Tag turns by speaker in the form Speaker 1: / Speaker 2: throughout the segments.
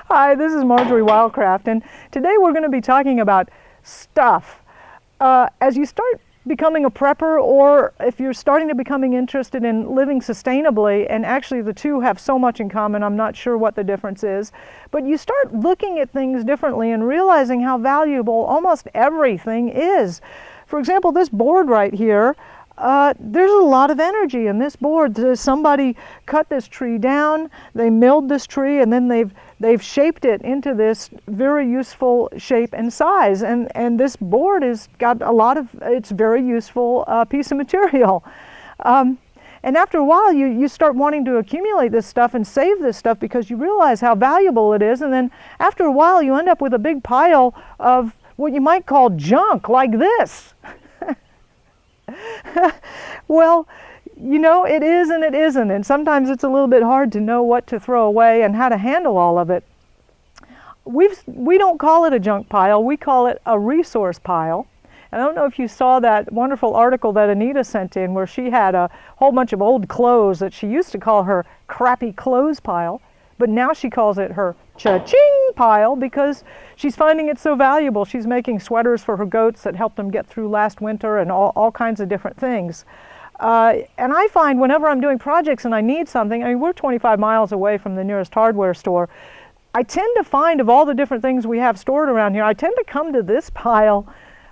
Speaker 1: Hi, this is Marjory Wildcraft, and today we're going to be talking about stuff. As you start becoming a prepper, or if you're starting to becoming interested in living sustainably, and actually the two have so much in common, I'm not sure what the difference is, but you start looking at things differently and realizing how valuable almost everything is. For example, this board right here, there's a lot of energy in this board. Somebody cut this tree down, they milled this tree, and then they've shaped it into this very useful shape and size. And this board has got a lot of, it's very useful piece of material. And after a while, you start wanting to accumulate this stuff and save this stuff because you realize how valuable it is. And then after a while, you end up with a big pile of what you might call junk, like this. Well, you know, it is and it isn't, and sometimes it's a little bit hard to know what to throw away and how to handle all of it. We don't call it a junk pile, we call it a resource pile. And I don't know if you saw that wonderful article that Anita sent in where she had a whole bunch of old clothes that she used to call her crappy clothes pile, but now she calls it her cha-ching pile because she's finding it so valuable. She's making sweaters for her goats that helped them get through last winter and all kinds of different things. And I find whenever I'm doing projects and I need something, I mean, we're 25 miles away from the nearest hardware store, I tend to find of all the different things we have stored around here, I tend to come to this pile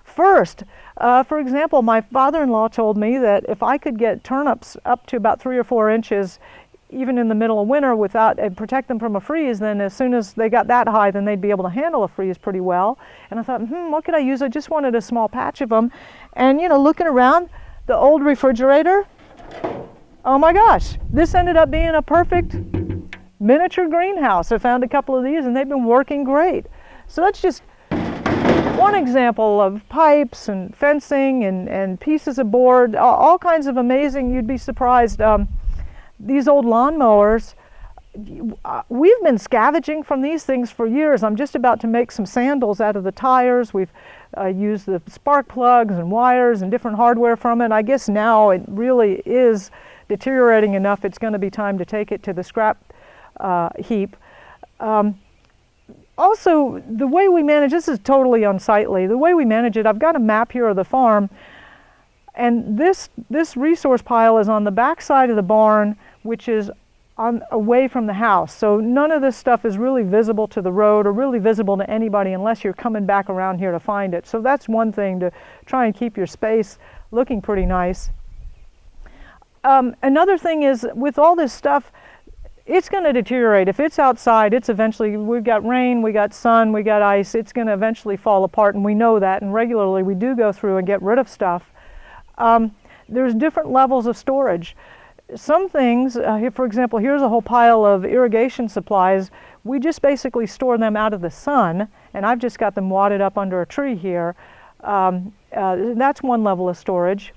Speaker 1: first. For example, my father-in-law told me that if I could get turnips up to about 3 or 4 inches even in the middle of winter without protect them from a freeze, then as soon as they got that high, then they'd be able to handle a freeze pretty well. And I thought, what could I use? I just wanted a small patch of them. And, you know, looking around, the old refrigerator, oh my gosh, this ended up being a perfect miniature greenhouse. I found a couple of these and they've been working great. So that's just one example of pipes and fencing and pieces of board, all kinds of amazing, you'd be surprised. These old lawnmowers, we've been scavenging from these things for years. I'm just about to make some sandals out of the tires. We've used the spark plugs and wires and different hardware from it. I guess now it really is deteriorating enough. It's going to be time to take it to the scrap heap. Also, the way we manage, this is totally unsightly. The way we manage it, I've got a map here of the farm, and this resource pile is on the back side of the barn, which is away from the house. So none of this stuff is really visible to the road or really visible to anybody unless you're coming back around here to find it. So that's one thing, to try and keep your space looking pretty nice. Another thing is, with all this stuff, it's going to deteriorate. If it's outside, it's eventually, we've got rain, we got sun, we got ice, it's going to eventually fall apart, and we know that, and regularly we do go through and get rid of stuff. There's different levels of storage. Some things, here, for example, here's a whole pile of irrigation supplies. We just basically store them out of the sun, and I've just got them wadded up under a tree here. That's one level of storage.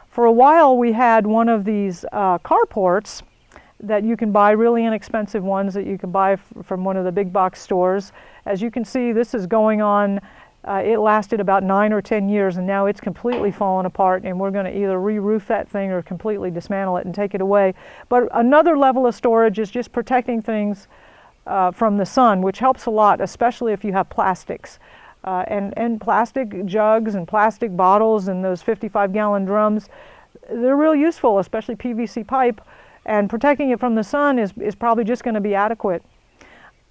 Speaker 1: For a while we had one of these carports that you can buy, really inexpensive ones that you can buy from one of the big box stores. As you can see, this is going on, it lasted about 9 or 10 years, and now it's completely fallen apart, and we're going to either re-roof that thing or completely dismantle it and take it away. But another level of storage is just protecting things from the sun, which helps a lot, especially if you have plastics. And plastic jugs and plastic bottles and those 55-gallon drums, they're real useful, especially PVC pipe, and protecting it from the sun is probably just going to be adequate.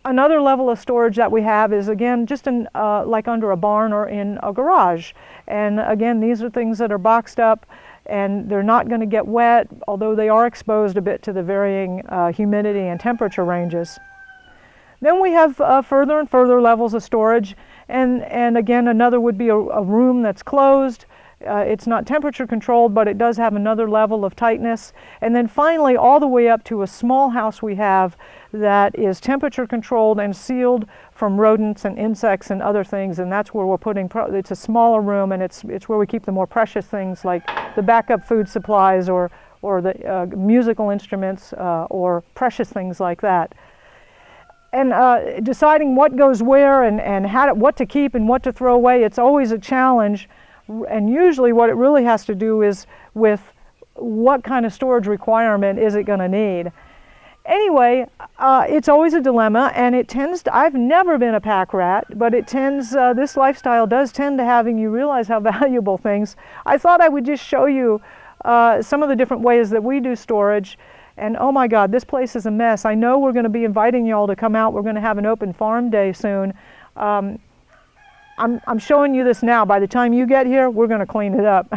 Speaker 1: Another level of storage that we have is, again, just in, like under a barn or in a garage. And again, these are things that are boxed up and they're not going to get wet, although they are exposed a bit to the varying humidity and temperature ranges. Then we have further and further levels of storage, and again, another would be a room that's closed. It's not temperature controlled, but it does have another level of tightness. And then finally, all the way up to a small house we have that is temperature controlled and sealed from rodents and insects and other things, and that's where we're putting, it's a smaller room, and it's where we keep the more precious things like the backup food supplies or the musical instruments or precious things like that. And deciding what goes where and what to keep and what to throw away, it's always a challenge. And usually what it really has to do is with what kind of storage requirement is it going to need. Anyway, it's always a dilemma, and it tends to, I've never been a pack rat, but it tends, this lifestyle does tend to having you realize how valuable things. I thought I would just show you some of the different ways that we do storage. And oh my God, this place is a mess. I know we're going to be inviting y'all to come out. We're going to have an open farm day soon. I'm showing you this now. By the time you get here, we're going to clean it up.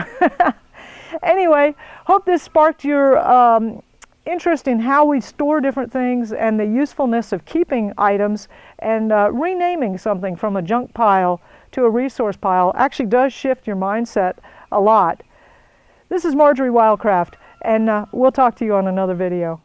Speaker 1: Anyway, hope this sparked your interest in how we store different things and the usefulness of keeping items, and renaming something from a junk pile to a resource pile actually does shift your mindset a lot. This is Marjory Wildcraft, and we'll talk to you on another video.